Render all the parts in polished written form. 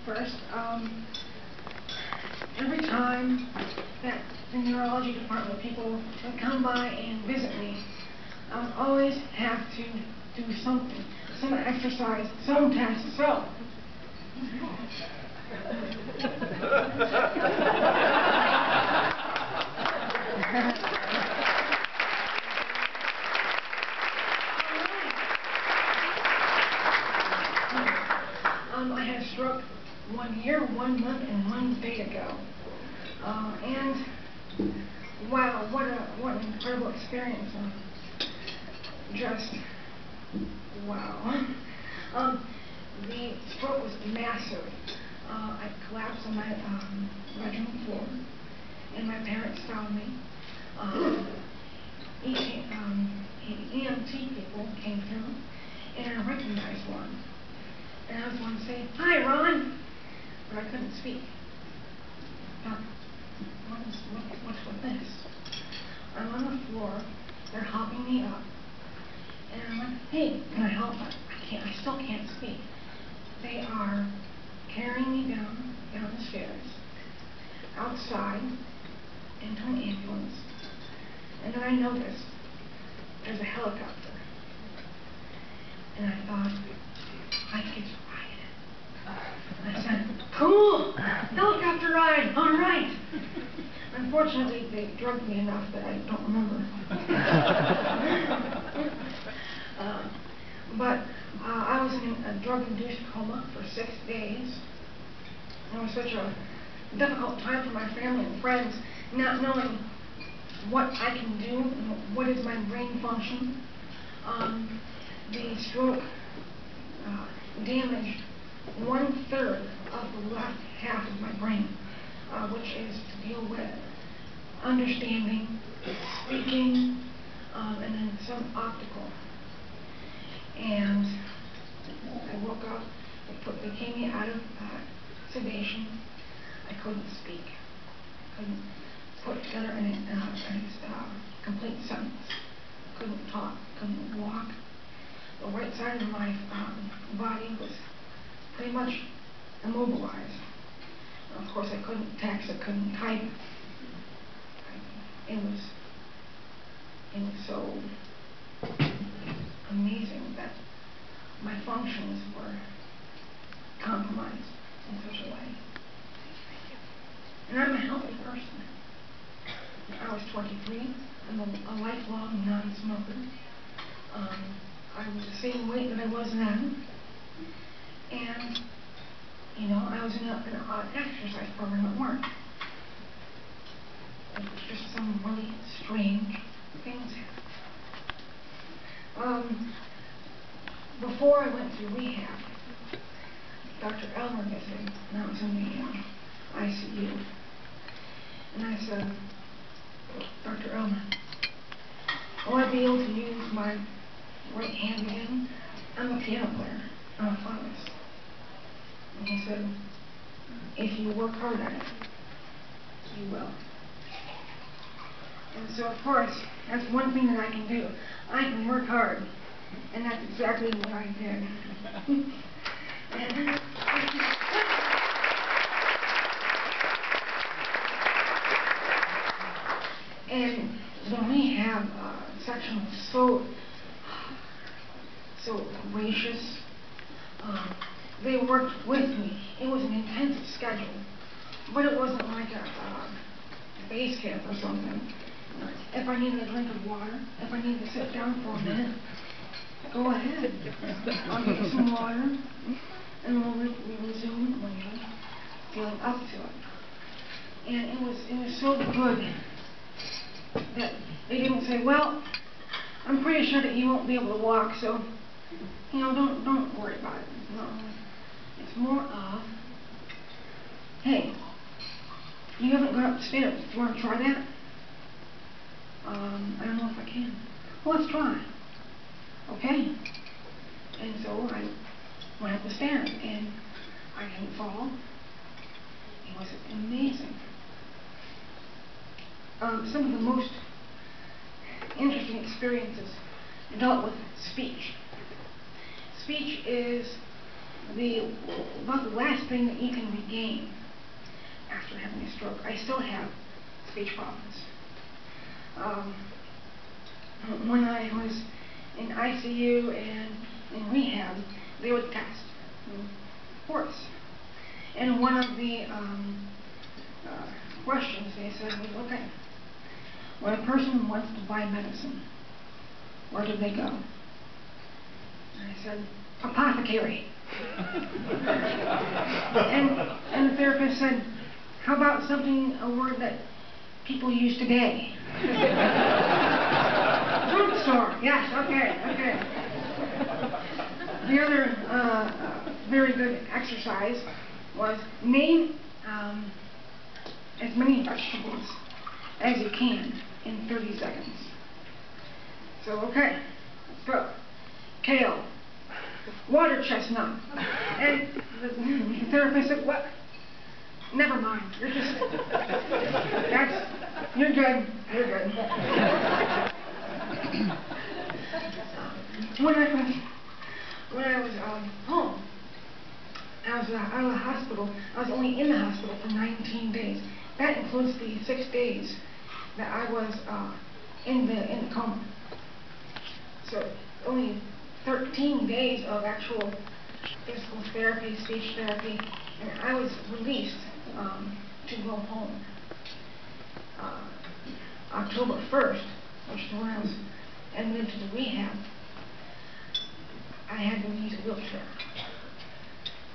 First, every time that the neurology department people would come by and visit me, I would always have to do something, some exercise, some test, so. I had a stroke 1 year, 1 month, and 1 day ago. And wow, what an incredible experience. Just wow. The stroke was massive. I collapsed on my bedroom floor, and my parents found me. EMT people came through, and I recognized one. And I was going to say, "Hi, Ron," but I couldn't speak. What's with this? I'm on the floor. They're helping me up, and I'm like, "Hey, can I help?" I still can't speak. They are carrying me down the stairs, outside, into an ambulance, and then I noticed there's a helicopter, and I thought, I could ride it. I said, "Cool, helicopter ride, all right." Unfortunately, they drugged me enough that I don't remember. But I was in a drug-induced coma for 6 days. It was such a difficult time for my family and friends, not knowing what I can do, what is my brain function. The stroke damaged 1/3 of the left half of my brain, which is to deal with understanding, speaking, and then some optical. And I woke up, they came me out of sedation. I couldn't speak, couldn't put together a complete sentence, couldn't talk, couldn't walk. The right side of my body was pretty much immobilized. Of course, I couldn't text, I couldn't type. It was so amazing that my functions were compromised in such a way. And I'm a healthy person. I was 23. I'm a lifelong non-smoker. I was the same weight that I was then. And, you know, I was in an exercise program at work. It was just some really strange things happened. Before I went to rehab, Dr. Elmer visited, and I was in the ICU. And I said, "Dr. Elmer, will I be able to use my right hand again? I'm a piano player. I'm a flautist." And he said, "If you work hard at it, you will." And so, of course, that's one thing that I can do. I can work hard. And that's exactly what I did. And the rehab section was so gracious. They worked with me. It was an intensive schedule, but it wasn't like a base camp or something. If I needed a drink of water, if I needed to sit down for a minute, go ahead. I'll get you some water, and we'll resume when you're feeling up to it. And it was so good that they didn't say, "Well, I'm pretty sure that you won't be able to walk, so you know, don't worry about it." No, it's more of, "Hey, you haven't gone upstairs. Do you want to try that?" "I don't know if I can." "Well, let's try." "Okay." And so I went up the stairs, and I didn't fall. It was amazing. Some of the most interesting experiences dealt with speech. Speech is about the last thing that you can regain after having a stroke. I still have speech problems. When I was in ICU and in rehab, they would test for us. And one of the questions they said was, okay, when a person wants to buy medicine, where do they go? And I said, apothecary. and the therapist said, how about a word that people use today? Drugstore. Yes, okay. The other very good exercise was name as many vegetables as you can in 30 seconds. So, okay, let's go. Kale, water chestnut. And the therapist said, what? Never mind. You're good. When I was home, I was out of the hospital. I was only in the hospital for 19 days. That includes the 6 days that I was in the coma. So only 13 days of actual physical therapy, speech therapy, and I was released to go home. October 1st, which is when I was admitted to the rehab, I had to use a wheelchair.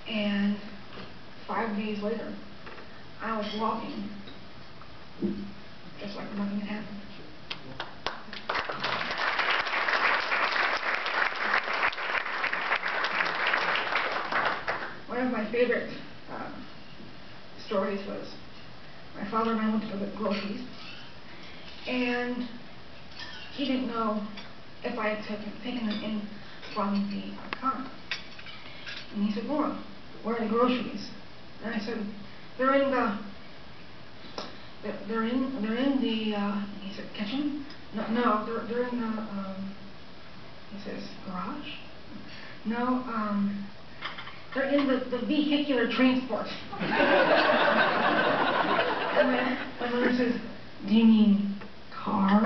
And 5 days later, I was walking just like nothing had happened. One of my favorite stories was my father and I went to go get groceries, and he didn't know if I had taken them in from the car. And he said, Laura, where are the groceries? And I said, they're in the he said, kitchen? No, they're in the, he says, garage? No, they're in the vehicular transport. And my mother says, do you mean car?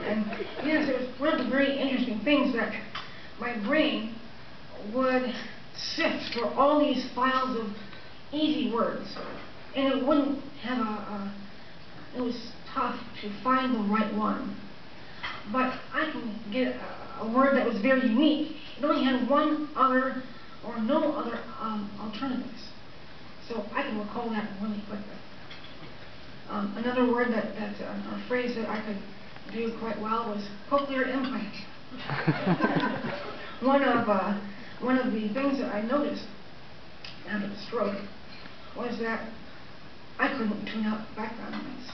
And yes, it was one of the very interesting things that my brain would sift through all these files of easy words, and it wouldn't have it was tough to find the right one. But I can get a word that was very unique. It only had one other or no other alternatives. So I can recall that really quickly. Another word a phrase that I could do quite well was cochlear implant. One of the things that I noticed after the stroke was that I couldn't tune out background noise.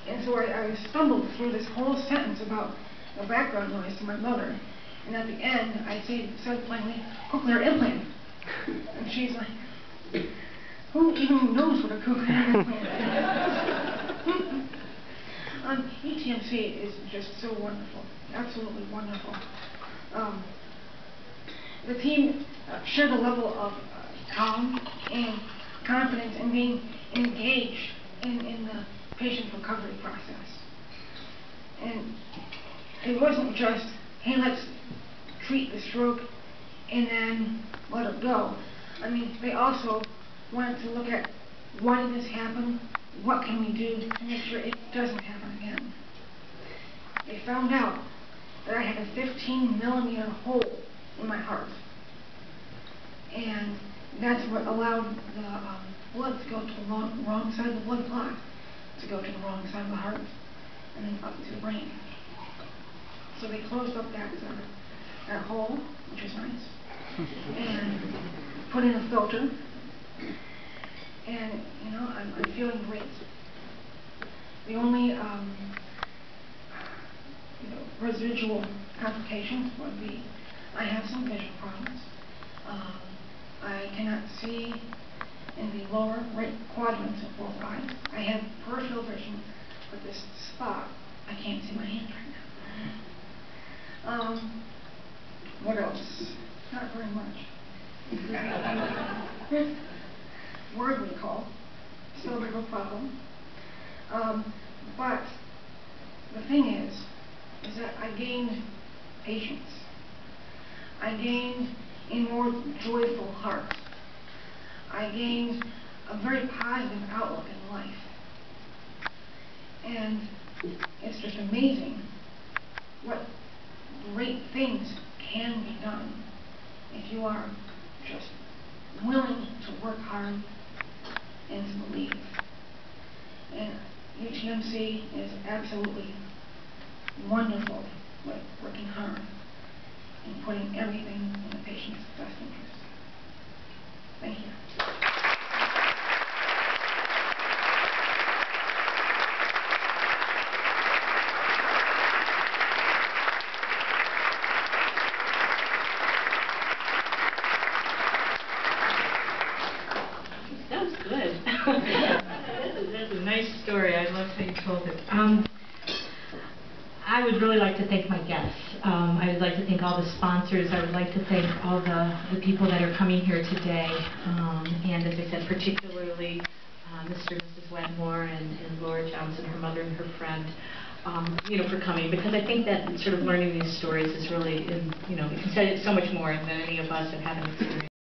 And so I stumbled through this whole sentence about the background noise to my mother, and at the end I said plainly, cochlear implant. And she's like, who even knows what a cochlear implant is? ETMC is just so wonderful, absolutely wonderful. The team shared a level of calm and confidence in being engaged in the patient recovery process. And it wasn't just, hey, let's treat the stroke and then let it go. I mean, they also wanted to look at why did this happen, what can we do to make sure it doesn't happen again. They found out that I had a 15-millimeter hole in my heart. And that's what allowed the blood to go to the wrong side of the blood clot, to go to the wrong side of the heart, and then up to the brain. So they closed up that hole, which was nice, and put in a filter. And, you know, I'm feeling great. The only residual complications would be I have some vision problems. I cannot see in the lower right quadrants of both eyes. I have peripheral vision, but this spot, I can't see my hand right now. very much. Word recall, still a bit of a problem. But the thing is that I gained patience. I gained a more joyful heart. I gained a very positive outlook in life. And it's just amazing what great things can be done if you are just willing to work hard and to believe. And UTMC is absolutely wonderful with working hard and putting everything in the patient's best interest. Thank you. That was good. That's a nice story. I love how you told it. I would really like to thank my guests. I would like to thank all the sponsors. I would like to thank all the people that are coming here today. And as I said, particularly Mr. and Mrs. Wetmore and Laura Johnson, her mother and her friend, for coming. Because I think that sort of learning these stories is really, you can say so much more than any of us have had an experience.